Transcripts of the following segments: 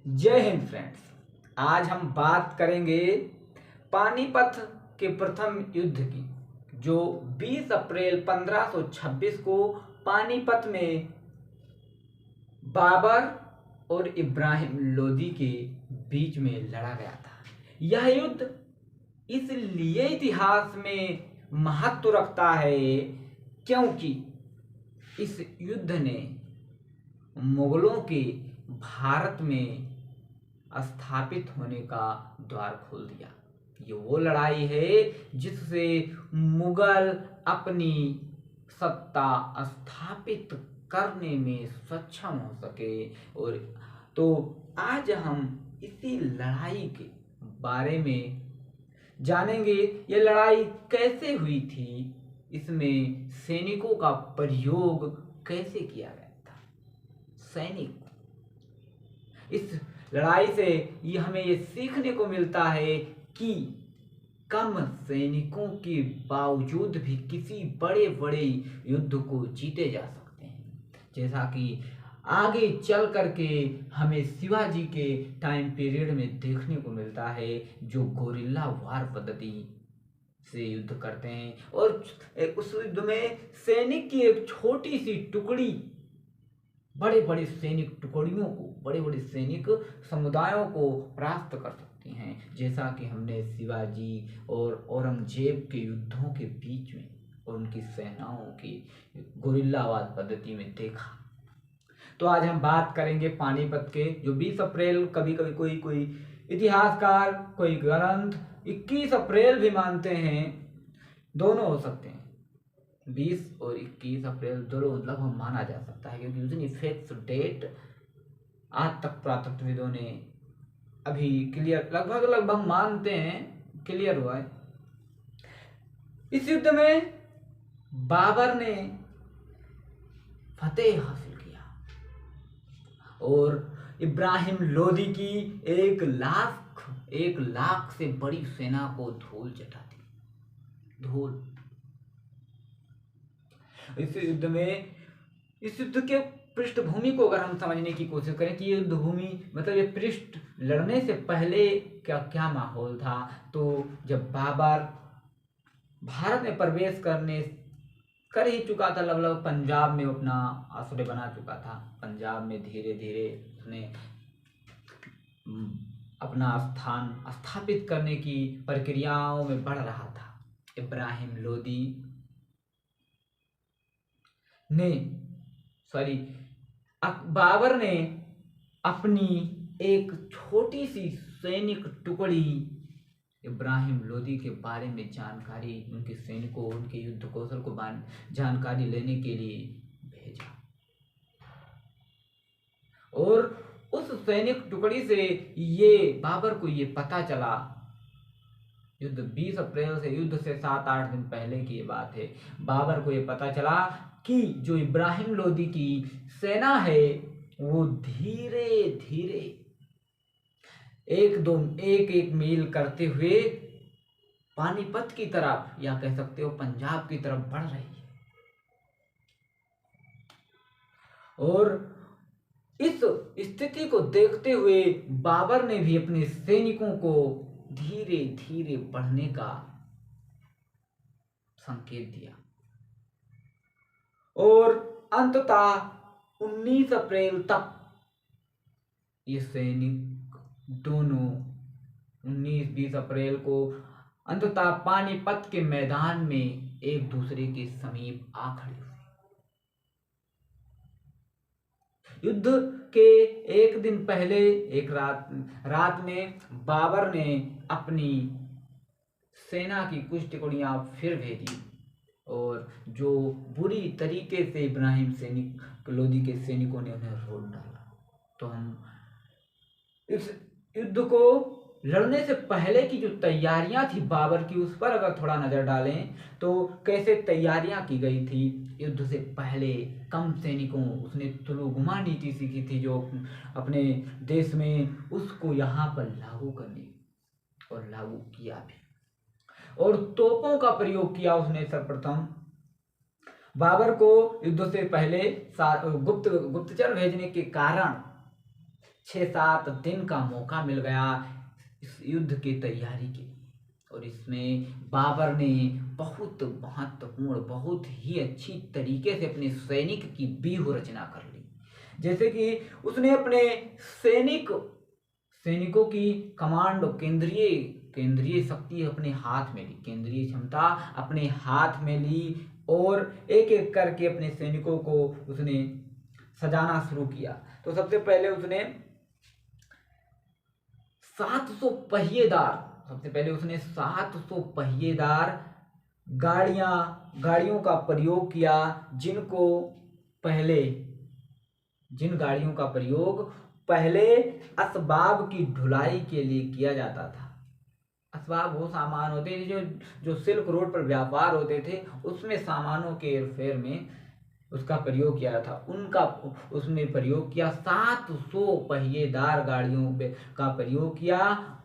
जय हिंद फ्रेंड्स। आज हम बात करेंगे पानीपत के प्रथम युद्ध की, जो 20 अप्रैल 1526 को पानीपत में बाबर और इब्राहिम लोदी के बीच में लड़ा गया था। यह युद्ध इसलिए इतिहास में महत्व रखता है क्योंकि इस युद्ध ने मुगलों के भारत में स्थापित होने का द्वार खोल दिया। ये वो लड़ाई है जिससे मुगल अपनी सत्ता स्थापित करने में सक्षम हो सके। और तो आज हम इसी लड़ाई के बारे में जानेंगे। ये लड़ाई कैसे हुई थी, इसमें सैनिकों का प्रयोग कैसे किया गया था। सैनिक, इस लड़ाई से हमें ये सीखने को मिलता है कि कम सैनिकों के बावजूद भी किसी बड़े बड़े युद्ध को जीते जा सकते हैं। जैसा कि आगे चल करके हमें शिवाजी के टाइम पीरियड में देखने को मिलता है, जो गोरिल्ला वार पद्धति से युद्ध करते हैं और उस युद्ध में सैनिक की एक छोटी सी टुकड़ी बड़े बड़े सैनिक टुकड़ियों को, बड़े बड़े सैनिक समुदायों को परास्त कर सकती हैं। जैसा कि हमने शिवाजी और औरंगजेब के युद्धों के बीच में और उनकी सेनाओं की गोरिल्लावाद पद्धति में देखा। तो आज हम बात करेंगे पानीपत के, जो 20 अप्रैल, कभी कभी कोई इतिहासकार, कोई ग्रंथ 21 अप्रैल भी मानते हैं। दोनों हो सकते हैं, 20 और 21 अप्रैल दोनों लगभग माना जा सकता है, क्योंकि उतनी फिक्स डेट आज तक पुरातत्वविदों ने अभी क्लियर लगभग मानते हैं, क्लियर हुआ है। इस युद्ध में बाबर ने फतेह हासिल किया और इब्राहिम लोदी की 1 लाख से बड़ी सेना को धूल चटा दी। धूल। इस युद्ध के पृष्ठभूमि को अगर हम समझने की कोशिश करें कि युद्ध भूमि मतलब ये पृष्ठ लड़ने से पहले क्या माहौल था, तो जब बाबर भारत में प्रवेश कर ही चुका था, लगभग पंजाब में अपना आश्रय बना चुका था। पंजाब में धीरे धीरे उसने अपना स्थान स्थापित करने की प्रक्रियाओं में बढ़ रहा था। इब्राहिम लोदी ने बाबर ने अपनी एक छोटी सी सैनिक टुकड़ी इब्राहिम लोदी के बारे में जानकारी, उनके सैनिकों, उनके युद्ध कौशल को जानकारी लेने के लिए भेजा। और उस सैनिक टुकड़ी से बाबर को ये पता चला, युद्ध 20 अप्रैल से, युद्ध से 7-8 दिन पहले की बात है, बाबर को ये पता चला कि जो इब्राहिम लोदी की सेना है वो धीरे धीरे एक मील करते हुए पानीपत की तरफ, या कह सकते हो पंजाब की तरफ बढ़ रही है। और इस स्थिति को देखते हुए बाबर ने भी अपने सैनिकों को धीरे धीरे बढ़ने का संकेत दिया और अंततः 19 अप्रैल तक ये सैनिक दोनों 19-20 अप्रैल को अंततः पानीपत के मैदान में एक दूसरे के समीप आ खड़े हुए। युद्ध के एक दिन पहले एक रात में बाबर ने अपनी सेना की कुछ टुकड़ियां फिर भेजी और जो बुरी तरीके से इब्राहिम लोदी के सैनिकों ने उन्हें रोक डाला। तो हम इस युद्ध को लड़ने से पहले की जो तैयारियां थी बाबर की, उस पर अगर थोड़ा नजर डालें तो कैसे तैयारियां की गई थी। युद्ध से पहले कम सैनिकों, उसने तुलुगुमा नीति सीखी थी जो अपने देश में, उसको यहाँ पर लागू करने और लागू किया भी, और तोपों का प्रयोग किया उसने। सर्वप्रथम बाबर को युद्ध से पहले गुप्तचर भेजने के कारण 6-7 दिन का मौका मिल गया इस युद्ध की तैयारी के। और इसमें बाबर ने बहुत महत्वपूर्ण, बहुत ही अच्छी तरीके से अपने सैनिक की व्यूह रचना कर ली। जैसे कि उसने अपने सैनिकों की कमांड, केंद्रीय शक्ति अपने हाथ में ली, केंद्रीय क्षमता अपने हाथ में ली और एक एक करके अपने सैनिकों को उसने सजाना शुरू किया। तो सबसे पहले उसने 700 पहिएदार गाड़ियों का प्रयोग किया, जिन गाड़ियों का प्रयोग पहले असबाब की ढुलाई के लिए किया जाता था। असबाब वो सामान होते थे जो सिल्क रोड पर व्यापार होते थे, उसमें सामानों के हेरफेर में उसका प्रयोग किया था। उसने प्रयोग किया, 700 पहिएदार गाड़ियों का प्रयोग किया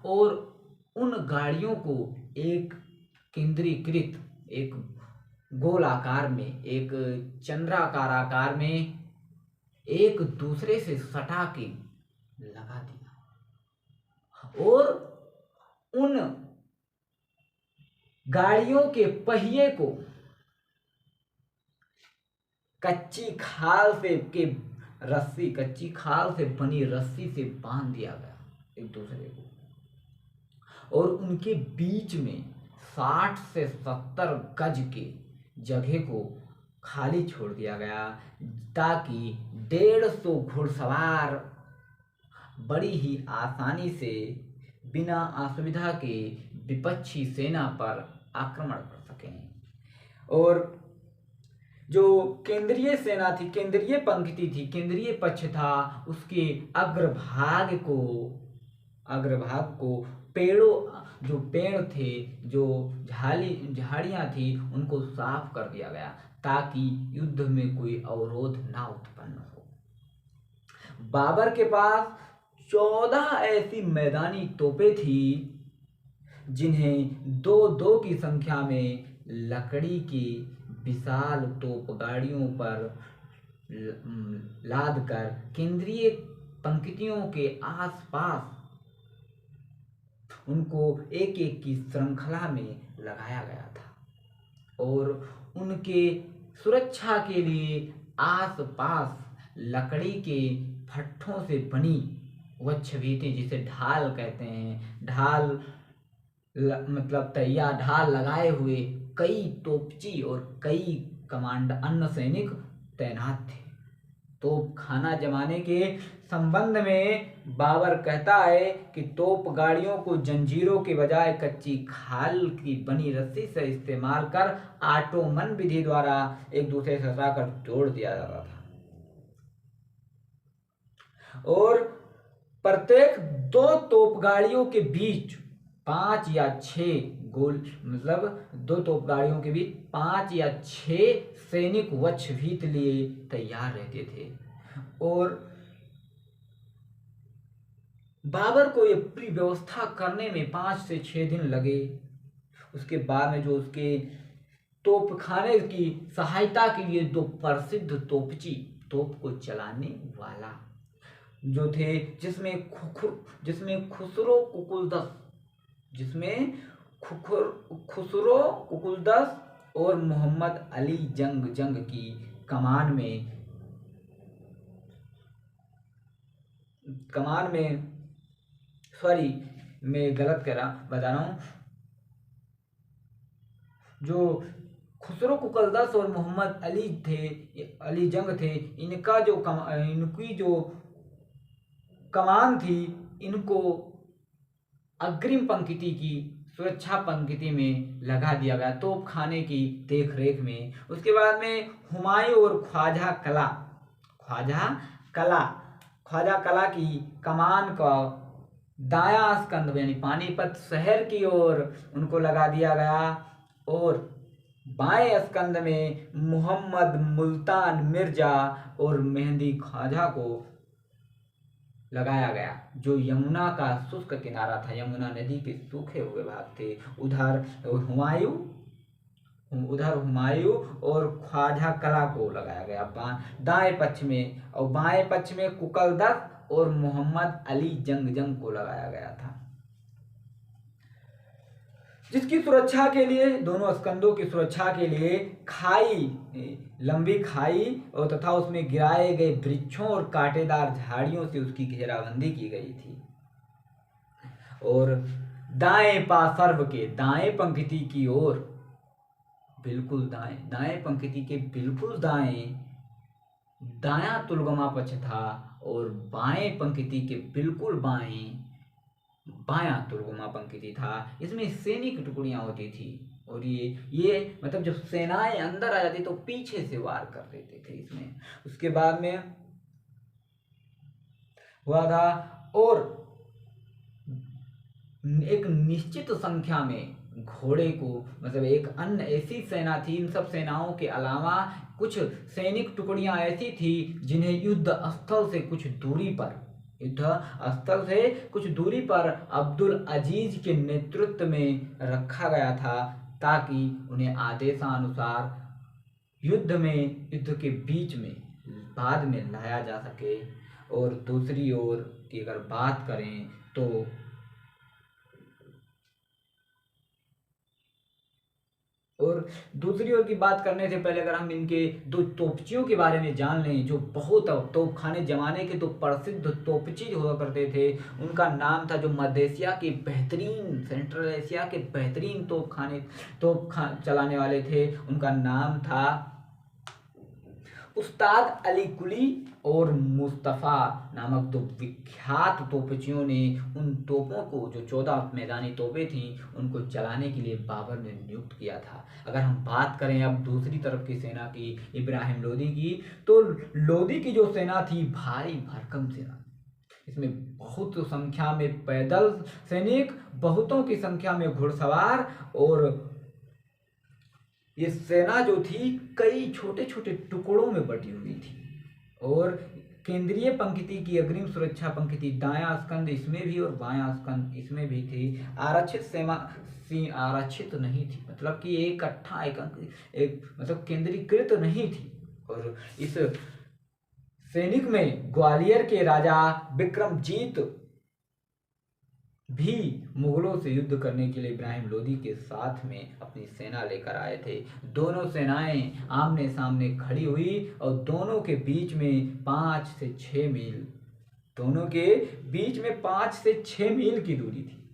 और उन गाड़ियों को एक केंद्रीकृत, एक गोल आकार में, एक चंद्राकार आकार में एक दूसरे से सटा के लगा दिया और उन गाड़ियों के पहिए को कच्ची खाल से बनी रस्सी से बांध दिया गया एक दूसरे को, और उनके बीच में 60 से 70 गज के जगह को खाली छोड़ दिया गया, ताकि 150 घुड़सवार बड़ी ही आसानी से बिना असुविधा के विपक्षी सेना पर आक्रमण कर सकें। और जो केंद्रीय सेना थी, केंद्रीय पंक्ति थी, केंद्रीय पक्ष था, उसके अग्रभाग को जो पेड़ थे, जो झाड़ियां थी, उनको साफ कर दिया गया ताकि युद्ध में कोई अवरोध ना उत्पन्न हो। बाबर के पास 14 ऐसी मैदानी तोपें थी जिन्हें 2-2 की संख्या में लकड़ी की विशाल तोप गाड़ियों पर लाद कर केंद्रीय पंक्तियों के आसपास उनको एक एक की श्रृंखला में लगाया गया था और उनके सुरक्षा के लिए आसपास लकड़ी के फट्टों से बनी वह छबीते, जिसे ढाल कहते हैं, मतलब तैयार ढाल लगाए हुए कई तोपची और कई अन्य सैनिक तैनात थे। तोप खाना जमाने के संबंध में बाबर कहता है कि तोप गाड़ियों को जंजीरों के बजाय कच्ची खाल की बनी रस्सी से इस्तेमाल कर ऑटोमन विधि द्वारा एक दूसरे से सटाकर जोड़ दिया जाता था और प्रत्येक 2 तोप गाड़ियों के बीच 5 या 6 गोल, मतलब 2 तोप गाड़ियों के बीच 5 या 6 सैनिक वक्षभीत लिए तैयार रहते थे। और बाबर को ये पूरी व्यवस्था करने में 5 से 6 दिन लगे। उसके बाद में जो उसके तोपखाने की सहायता के लिए 2 प्रसिद्ध तोपची, तोप को चलाने वाला जो थे, जिसमें खुसरो कुकुलदस और मोहम्मद अली जंग की कमान में सॉरी, मैं गलत बता रहा हूँ। जो खुसरो कुकुलदस और मोहम्मद अली जंग थे, इनकी जो कमान थी, इनको अग्रिम पंक्ति की सुरक्षा पंक्ति में लगा दिया गया तोप खाने की देख रेख में। उसके बाद में हुमायूं और ख्वाजा कला की कमान का दायां स्कंध यानी पानीपत शहर की ओर उनको लगा दिया गया और बाएं स्कंध में मोहम्मद मुल्तान मिर्जा और मेहंदी ख्वाजा को लगाया गया, जो यमुना का शुष्क किनारा था, यमुना नदी के सूखे हुए भाग थे। उधर हुमायूं और ख्वाजा कला को लगाया गया दाएं पक्ष में, और बाएं पक्ष में कुकुलदस और मोहम्मद अली जंग को लगाया गया था, जिसकी सुरक्षा के लिए, दोनों स्कंदों की सुरक्षा के लिए लंबी खाई और तथा उसमें गिराए गए वृक्षों और कांटेदार झाड़ियों से उसकी घेराबंदी की गई थी। और दाएं पार्श्व के दाएं पंक्ति की ओर, बिल्कुल दाएं पंक्ति के बिल्कुल दायां तुलगमा पक्ष था और बाएं पंक्ति के बिल्कुल बायां तुलगमा पंक्ति था। इसमें सैनिक टुकड़ियां होती थी और ये मतलब जब सेनाएं अंदर आ जाती तो पीछे से वार कर देते थे इसमें। उसके बाद में हुआ था, और एक निश्चित संख्या में घोड़े को, मतलब एक अन्य ऐसी सेना थी, इन सब सेनाओं के अलावा कुछ सैनिक टुकड़ियां ऐसी थी जिन्हें युद्ध स्थल से कुछ दूरी पर अब्दुल अजीज के नेतृत्व में रखा गया था, ताकि उन्हें आदेशानुसार युद्ध के बीच में बाद में लाया जा सके। और दूसरी ओर की अगर बात करें तो दूसरी ओर की बात करने से पहले अगर हम इनके दो तोपचियों के बारे में जान लें, जो बहुत तोपखाने जमाने के दो प्रसिद्ध तोपची हुआ करते थे, उनका नाम था, जो मध्य एशिया के बेहतरीन, सेंट्रल एशिया के बेहतरीन तोप चलाने वाले थे, उनका नाम था उस्ताद अली कुली और मुस्तफ़ा नामक दो विख्यात तोपचियों ने उन तोपों को, जो 14 मैदानी तोपें थीं, उनको चलाने के लिए बाबर ने नियुक्त किया था। अगर हम बात करें अब दूसरी तरफ की सेना की, इब्राहिम लोदी की, तो लोदी की जो सेना थी भारी भरकम सेना, इसमें बहुत संख्या में पैदल सैनिक, बहुतों की संख्या में घुड़सवार, और ये सेना जो थी कई छोटे छोटे टुकड़ों में बटी हुई थी। और केंद्रीय पंक्ति की अग्रिम सुरक्षा पंक्ति दायां स्कंद इसमें भी और बायां स्कंद इसमें भी थी। आरक्षित नहीं थी, मतलब कि एक मतलब केंद्रीकृत नहीं थी। और इस सैनिक में ग्वालियर के राजा विक्रमजीत भी मुगलों से युद्ध करने के लिए इब्राहिम लोदी के साथ में अपनी सेना लेकर आए थे। दोनों सेनाएं आमने सामने खड़ी हुई और दोनों के बीच में 5 से 6 मील की दूरी थी।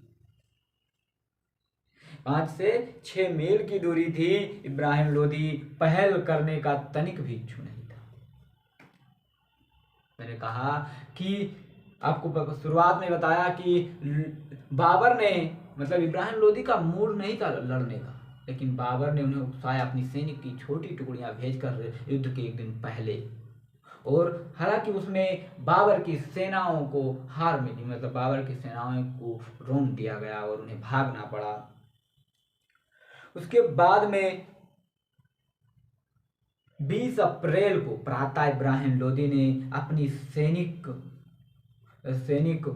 5 से 6 मील की दूरी थी। इब्राहिम लोदी पहल करने का तनिक भी इच्छुक नहीं था। मैंने कहा कि आपको शुरुआत में बताया कि बाबर ने, मतलब इब्राहिम लोदी का मूड नहीं था लड़ने का, लेकिन बाबर ने उन्हें उकसाया अपनी सैनिक की छोटी टुकड़ियां भेजकर युद्ध के एक दिन पहले। और हालांकि उसमें बाबर की सेनाओं को हार मिली, मतलब बाबर की सेनाओं को रोक दिया गया और उन्हें भागना पड़ा। उसके बाद में 20 अप्रैल को प्रातः इब्राहिम लोदी ने अपनी सैनिक को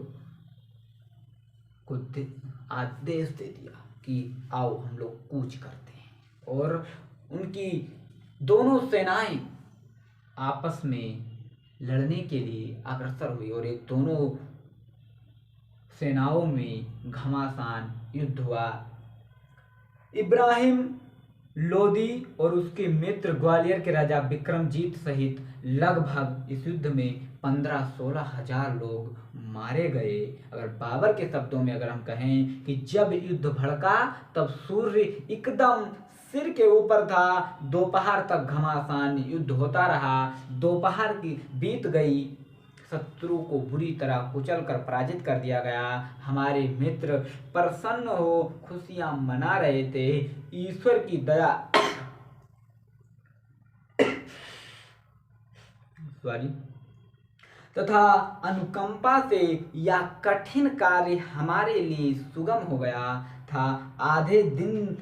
आदेश दे दिया कि आओ हम लोग कूच करते हैं। और उनकी दोनों सेनाएं आपस में लड़ने के लिए अग्रसर हुई और एक दोनों सेनाओं में घमासान युद्ध हुआ। इब्राहिम लोदी और उसके मित्र ग्वालियर के राजा विक्रमजीत सहित लगभग इस युद्ध में 15-16 हजार लोग मारे गए। अगर बाबर के शब्दों में अगर हम कहें कि जब युद्ध भड़का तब सूर्य एकदम सिर के ऊपर था। दोपहर तक घमासान युद्ध होता रहा। दोपहर की बीत गई, शत्रु को बुरी तरह कुचल कर पराजित कर दिया गया। हमारे मित्र प्रसन्न हो खुशियां मना रहे थे। ईश्वर की दया तथा अनुकंपा से यह कठिन कार्य हमारे लिए सुगम हो गया था। आधे दिन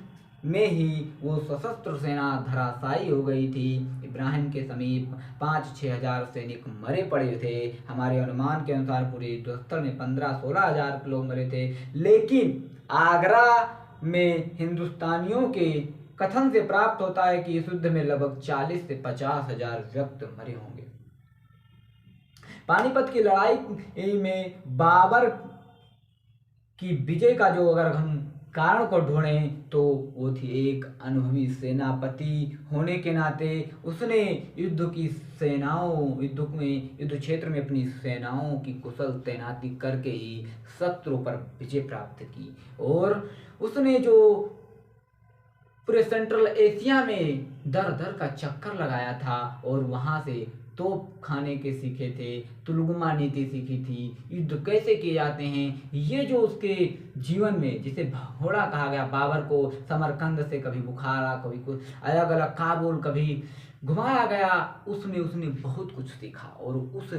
में ही वो सशस्त्र सेना धराशायी हो गई थी। इब्राहिम के समीप 5-6 हजार सैनिक मरे पड़े थे। हमारे अनुमान के अनुसार पूरे युद्धस्थल में 15-16 हजार लोग मरे थे, लेकिन आगरा में हिंदुस्तानियों के कथन से प्राप्त होता है कि इस युद्ध में लगभग 40 से 50 हजार व्यक्ति मरे होंगे। पानीपत की लड़ाई में बाबर की विजय का जो अगर हम कारण को ढूंढें तो वो थी एक अनुभवी सेनापति होने के नाते उसने युद्ध क्षेत्र में अपनी सेनाओं की कुशल तैनाती करके ही शत्रु पर विजय प्राप्त की। और उसने जो पूरे सेंट्रल एशिया में दर दर का चक्कर लगाया था और वहां से तोप खाने के सीखे थे, तुलगुमा नीति सीखी थी, युद्ध कैसे किए जाते हैं, ये जो उसके जीवन में, जिसे भगोड़ा कहा गया, बाबर को समरकंद से कभी बुखारा, कभी कुछ अलग अलग काबुल, कभी घुमाया गया, उसमें उसने बहुत कुछ सीखा। और उस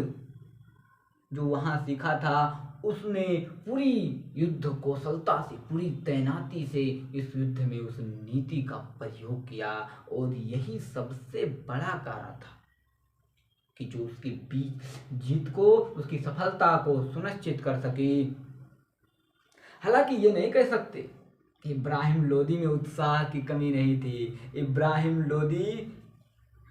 जो वहाँ सीखा था उसने पूरी युद्ध कौशलता से, पूरी तैनाती से इस युद्ध में उस नीति का प्रयोग किया। और यही सबसे बड़ा कारण था कि जो उसकी जीत को, उसकी सफलता को सुनिश्चित कर सके। हालांकि ये नहीं कह सकते कि इब्राहिम लोदी में उत्साह की कमी नहीं थी। इब्राहिम लोदी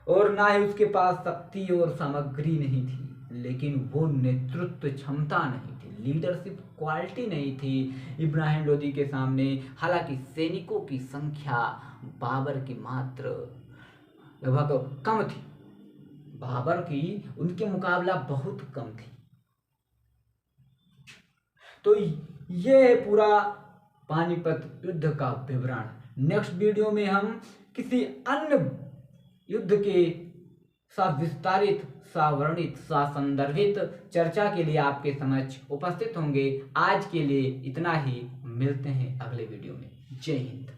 और ना ही उसके पास शक्ति और सामग्री नहीं थी, लेकिन वो नेतृत्व क्षमता नहीं थी, लीडरशिप क्वालिटी नहीं थी इब्राहिम लोदी के सामने। हालांकि सैनिकों की संख्या बाबर की मात्र लगभग कम थी, बाबर की उनके मुकाबला बहुत कम थी। तो ये है पूरा पानीपत युद्ध का विवरण। नेक्स्ट वीडियो में हम किसी अन्य युद्ध के विस्तारित, सावर्णित, संदर्भित चर्चा के लिए आपके समक्ष उपस्थित होंगे। आज के लिए इतना ही, मिलते हैं अगले वीडियो में। जय हिंद।